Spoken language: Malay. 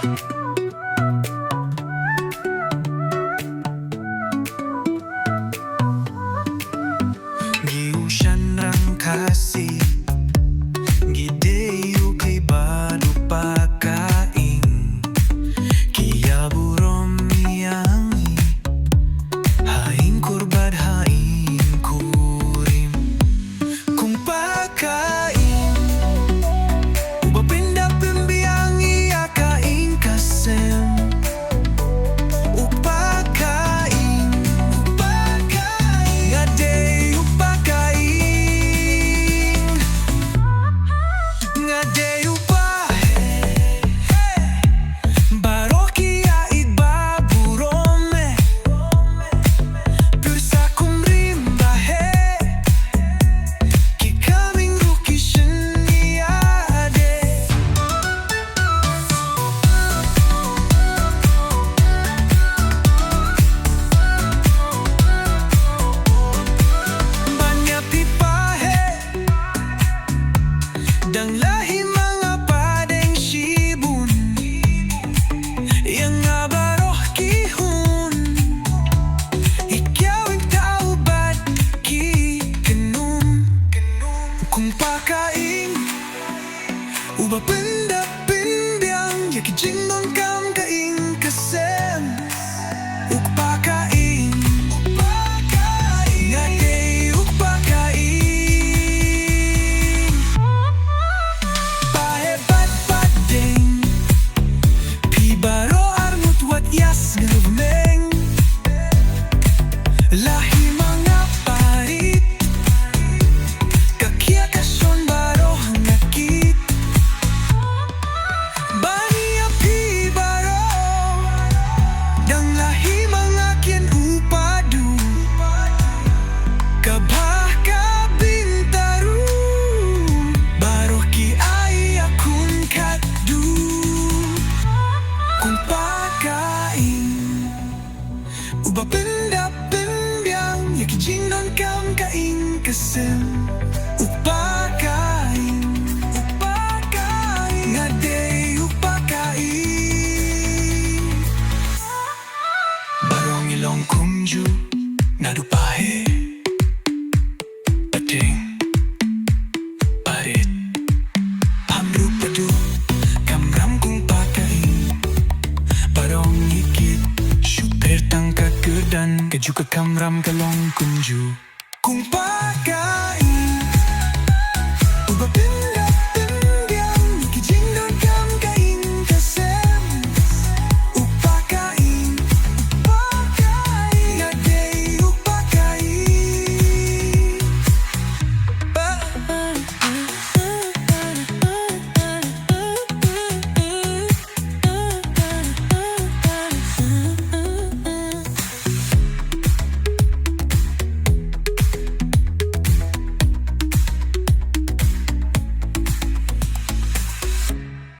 Giusyan rang kasih Gideyo kay Paduh pakaing Kia burom Ïing Haing kurbad haing kurim Kung pakaing Uba pinda pimbiang iya kaing kasem Upakaing Ngade upakaing Ngade upahe Barokia igba burome Pursa kumrimbahe Kikaming rukishin iyade Banyak pipahe Dang lahi mga padeng shibun Yang abaroh kihun Ikaw ang taubad ki kenum Kung pakaing Uba penda pimbiang Yaki jingnon kam kaing kasem Ukpakaing Ngade ukpakaing Paheh Padeng Pibaro arnut wat yas ngevmeng Lahi mga parit Kakia kasyon baro ngakit Bania pibaro Dang lahi mga kien upadu Kabah kabintaru Baro ki ay akun kadu Kung pakaing Uba pinda pimbiang Yaki jingnon kam kaing kasem Upakaing Ngade upakaing Barong ilong kumju Nadu Paheh Padeng Parit Amru Paduh Kamram kung pakaing Barong ikit Super tangka kedan Keju ke kamram kalong kunju Kung pakaing